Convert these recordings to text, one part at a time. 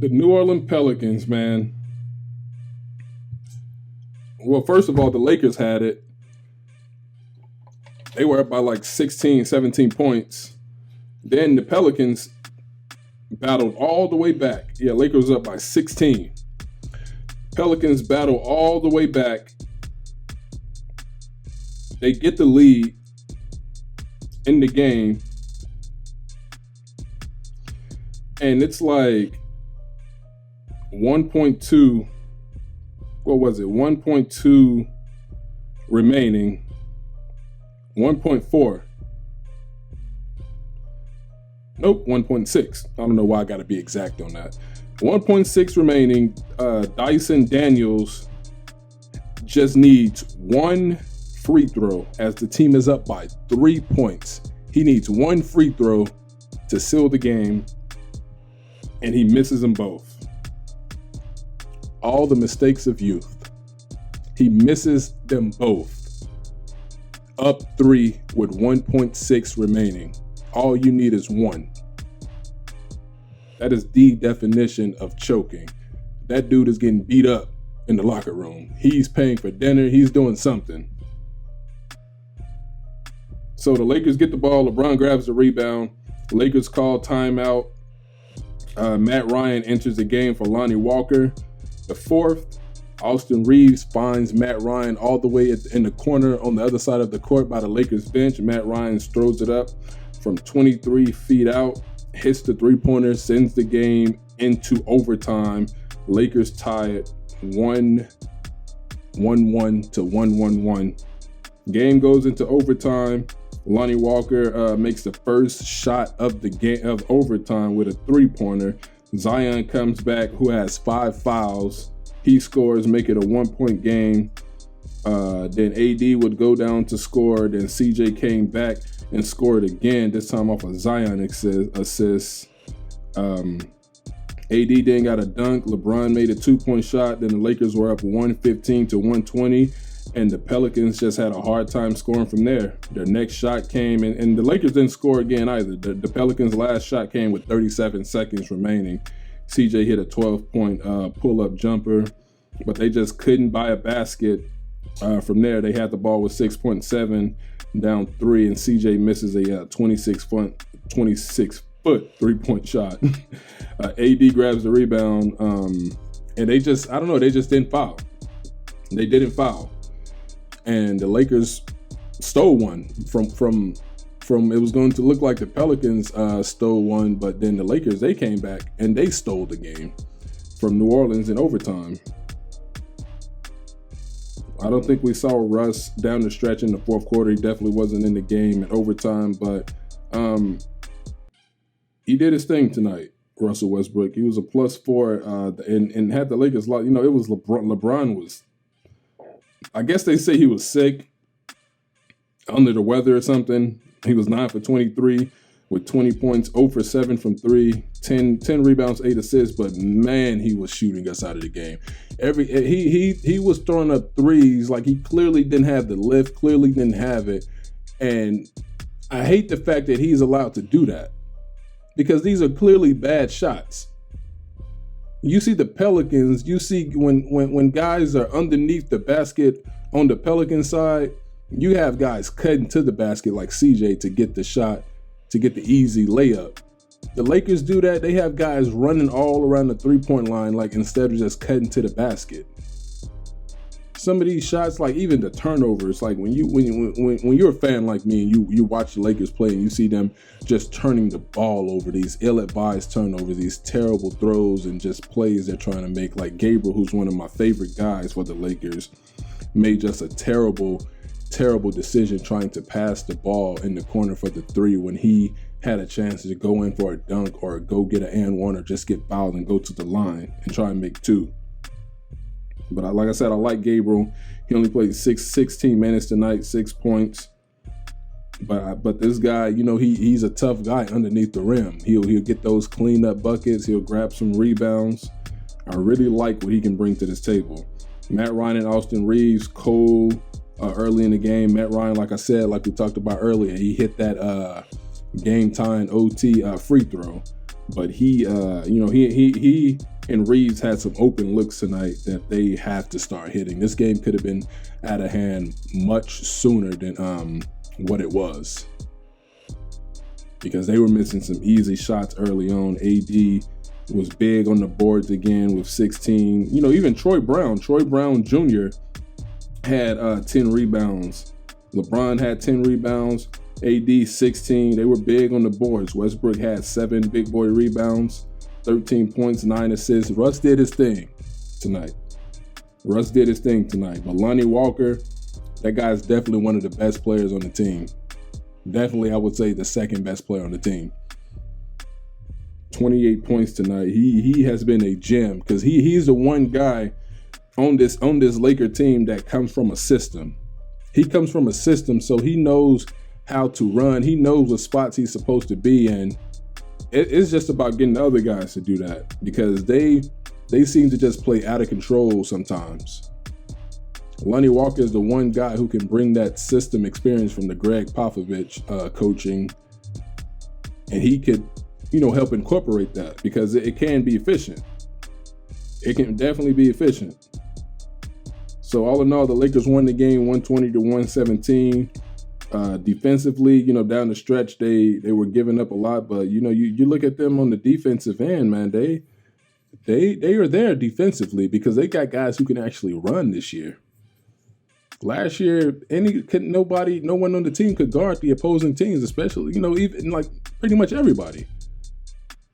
The New Orleans Pelicans, man. Well, first of all, the Lakers had it. They were up by like 16, 17 points. Then the Pelicans battled all the way back. Yeah, Lakers up by 16. Pelicans battle all the way back. They get the lead in the game. And it's like 1.2, what was it? 1.2 remaining. 1.4. Nope, 1.6. I don't know why I got to be exact on that. 1.6 remaining. Dyson Daniels just needs one free throw as the team is up by 3 points. He needs one free throw to seal the game, and he misses them both. All the mistakes of youth. He misses them both. Up 3 with 1.6 remaining. All you need is one. That is the definition of choking. That dude is getting beat up in the locker room. He's paying for dinner. He's doing something. So the Lakers get the ball. LeBron grabs the rebound. The Lakers call timeout. Matt Ryan enters the game for Lonnie Walker. The fourth, Austin Reeves finds Matt Ryan all the way in the corner on the other side of the court by the Lakers bench. Matt Ryan throws it up from 23 feet out, hits the three-pointer, sends the game into overtime. Lakers tie it 1-1 to 1-1-1. Game goes into overtime. Lonnie Walker makes the first shot of the game of overtime with a three-pointer. Zion comes back, who has 5 fouls. He scores, make it a 1-point game. Then AD would go down to score. Then CJ came back and scored again, this time off a Zion assist. AD then got a dunk. LeBron made a 2-point shot. Then the Lakers were up 115 to 120. And the Pelicans just had a hard time scoring from there. Their next shot came, and the Lakers didn't score again either. The Pelicans' last shot came with 37 seconds remaining. CJ hit a 12-point pull-up jumper, but they just couldn't buy a basket. From there, they had the ball with 6.7, down 3, and CJ misses a 26-foot three-point shot. AD grabs the rebound, and they just didn't foul. They didn't foul. And the Lakers stole one from it was going to look like the Pelicans stole one, but then the Lakers, they came back and they stole the game from New Orleans in overtime. I don't think we saw Russ down the stretch in the fourth quarter. He definitely wasn't in the game in overtime, but he did his thing tonight, Russell Westbrook. He was a +4 and had the Lakers, it was LeBron was, I guess they say he was sick, under the weather or something. He was 9 for 23 with 20 points, 0 for 7 from 3, 10 rebounds, 8 assists. But man, he was shooting us out of the game. He was throwing up threes like he clearly didn't have the lift, clearly didn't have it. And I hate the fact that he's allowed to do that, because these are clearly bad shots. You see the Pelicans, you see when guys are underneath the basket on the Pelican side, you have guys cutting to the basket like CJ to get the shot, to get the easy layup. The Lakers do that. They have guys running all around the three-point line, like, instead of just cutting to the basket. Some of these shots, like even the turnovers, like when you're a fan like me and you watch the Lakers play and you see them just turning the ball over, these ill-advised turnovers, these terrible throws and just plays they're trying to make. Like Gabriel, who's one of my favorite guys for the Lakers, made just a terrible decision trying to pass the ball in the corner for the three when he had a chance to go in for a dunk or go get an and one or just get fouled and go to the line and try and make 2. But like I said, I like Gabriel. He only played 16 minutes tonight, 6 points. But this guy, he's a tough guy underneath the rim. He'll get those clean up buckets. He'll grab some rebounds. I really like what he can bring to this table. Matt Ryan and Austin Reeves, cold early in the game. Matt Ryan, like I said, like we talked about earlier, he hit that game time OT free throw. But he And Reeves had some open looks tonight that they have to start hitting. This game could have been out of hand much sooner than what it was, because they were missing some easy shots early on. AD was big on the boards again with 16. You know, even Troy Brown Jr. had 10 rebounds. LeBron had 10 rebounds. AD 16. They were big on the boards. Westbrook had 7 big boy rebounds, 13 points, 9 assists. Russ did his thing tonight. But Lonnie Walker, that guy's definitely one of the best players on the team. Definitely, I would say the second best player on the team. 28 points tonight. He has been a gem, because he's the one guy on this Laker team that comes from a system. He comes from a system, so he knows how to run. He knows what spots he's supposed to be in. It's just about getting the other guys to do that, because they seem to just play out of control sometimes. Lonnie Walker is the one guy who can bring that system experience from the Greg Popovich coaching, and he could, help incorporate that, because it can be efficient. It can definitely be efficient. So all in all, the Lakers won the game 120-117. Defensively, down the stretch, they were giving up a lot, but you look at them on the defensive end, man, they are there defensively, because they got guys who can actually run this year. Last year, no one on the team could guard the opposing teams, especially, even like pretty much everybody.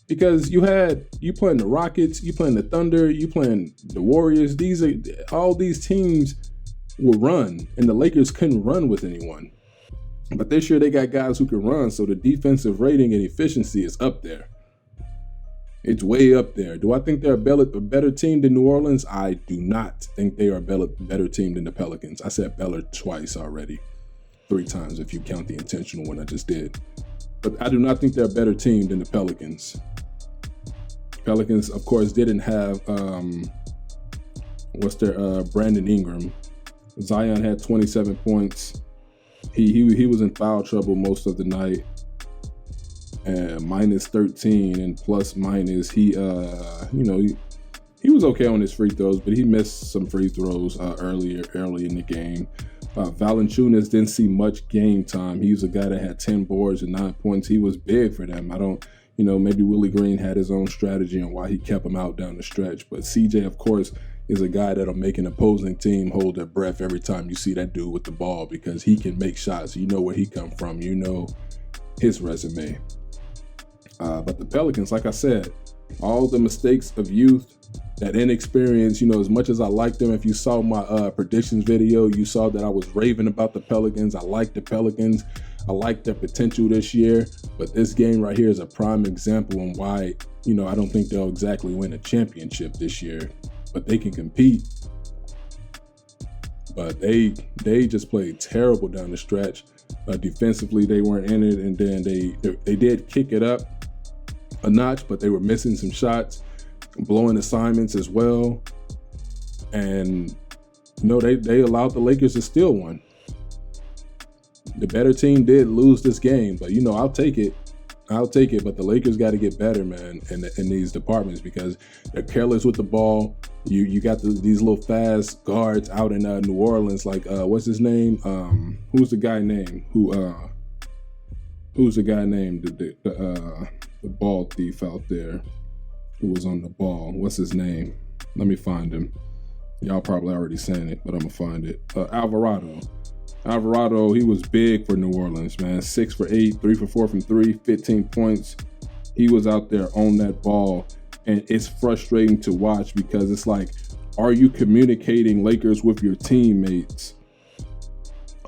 Because you playing the Rockets, you playing the Thunder, you playing the Warriors. All these teams will run, and the Lakers couldn't run with anyone. But this year they got guys who can run, so the defensive rating and efficiency is up there. It's way up there. Do I think they're a better team than New Orleans? I do not think they are a better team than the Pelicans. I said better twice already. 3 times if you count the intentional one I just did. But I do not think they're a better team than the Pelicans. Pelicans, of course, didn't have Brandon Ingram. Zion had 27 points. He was in foul trouble most of the night. And minus 13 and plus minus. He was okay on his free throws, but he missed some free throws early in the game. Valanciunas didn't see much game time. He was a guy that had 10 boards and 9 points. He was big for them. Maybe Willie Green had his own strategy on why he kept him out down the stretch. But CJ, of course, is a guy that'll make an opposing team hold their breath every time you see that dude with the ball, because he can make shots. You know where he come from. You know his resume. But the Pelicans, like I said, all the mistakes of youth, that inexperience, as much as I like them, if you saw my predictions video, you saw that I was raving about the Pelicans. I like the Pelicans. I like their potential this year. But this game right here is a prime example on why, I don't think they'll exactly win a championship this year. But they can compete. But they just played terrible down the stretch. Defensively, they weren't in it. And then they did kick it up a notch, but they were missing some shots, blowing assignments as well. And they allowed the Lakers to steal one. The better team did lose this game, but I'll take it. But the Lakers got to get better, man, in these departments, because they're careless with the ball. You got these little fast guards out in New Orleans, like what's his name? Who's the guy named? Who's the guy named the ball thief out there who was on the ball? What's his name? Let me find him. Y'all probably already saying it, but I'm gonna find it. Alvarado, he was big for New Orleans, man. 6 for 8, 3 for 4 from 3, 15 points. He was out there on that ball, and it's frustrating to watch, because it's like, are you communicating, Lakers, with your teammates?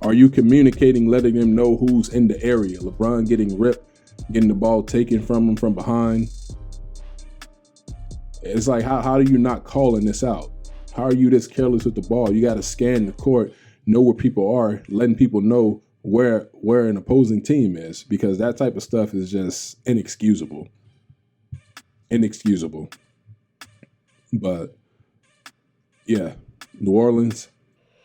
Are you communicating, letting them know who's in the area? LeBron getting ripped, getting the ball taken from him from behind. It's like, how are you not calling this out? How are you this careless with the ball? You got to scan the court, know where people are, letting people know where an opposing team is, because that type of stuff is just inexcusable. But yeah, New Orleans,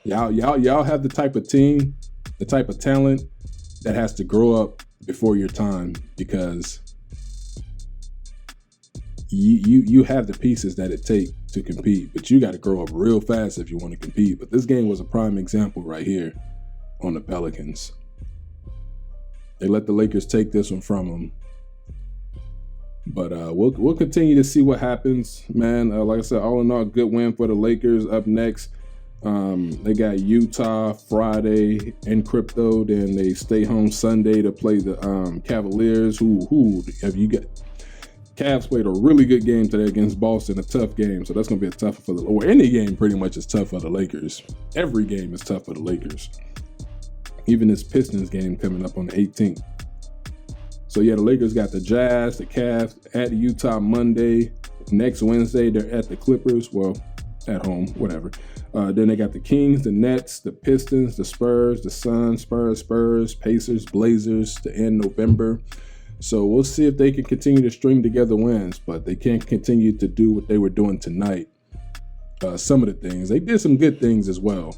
y'all have the type of team, the type of talent that has to grow up before your time, because you have the pieces that it takes to compete, but you got to grow up real fast if you want to compete. But this game was a prime example right here on the Pelicans. They let the Lakers take this one from them. But we'll continue to see what happens, man. Like I said, all in all, good win for the Lakers. Up next, they got Utah Friday in crypto. Then they stay home Sunday to play the Cavaliers. Who have you got? Cavs played a really good game today against Boston, a tough game. So that's going to be a tough for or any game pretty much is tough for the Lakers. Every game is tough for the Lakers. Even this Pistons game coming up on the 18th. So yeah, the Lakers got the Jazz, the Cavs at Utah Monday. Next Wednesday, they're at the Clippers. Well, at home, whatever. Then they got the Kings, the Nets, the Pistons, the Spurs, the Suns, Spurs, Pacers, Blazers to end November. So we'll see if they can continue to string together wins, but they can't continue to do what they were doing tonight. Some of the things. They did some good things as well.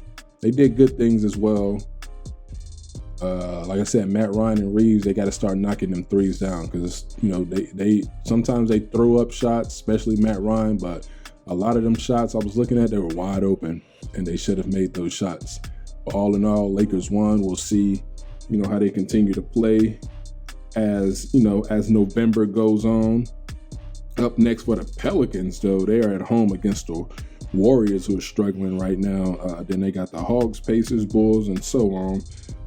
Like I said, Matt Ryan and Reeves, they got to start knocking them threes down because, they sometimes they throw up shots, especially Matt Ryan, but a lot of them shots I was looking at, they were wide open and they should have made those shots. But all in all, Lakers won. We'll see, how they continue to play as November goes on. Up next for the Pelicans, though, they are at home against the Warriors, who are struggling right now. Then they got the Hawks, Pacers, Bulls, and so on.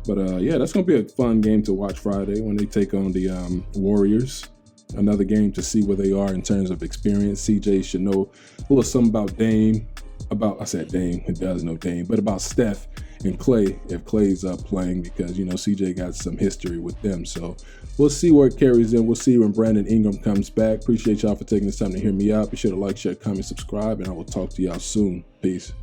But yeah, that's going to be a fun game to watch Friday when they take on the Warriors. Another game to see where they are in terms of experience. CJ should know a little something about Dame. I said Dame, it does know Dame, but about Steph and Clay, if Clay's playing, because, CJ got some history with them. So we'll see where it carries in. We'll see when Brandon Ingram comes back. Appreciate y'all for taking this time to hear me out. Be sure to like, share, comment, subscribe, and I will talk to y'all soon. Peace.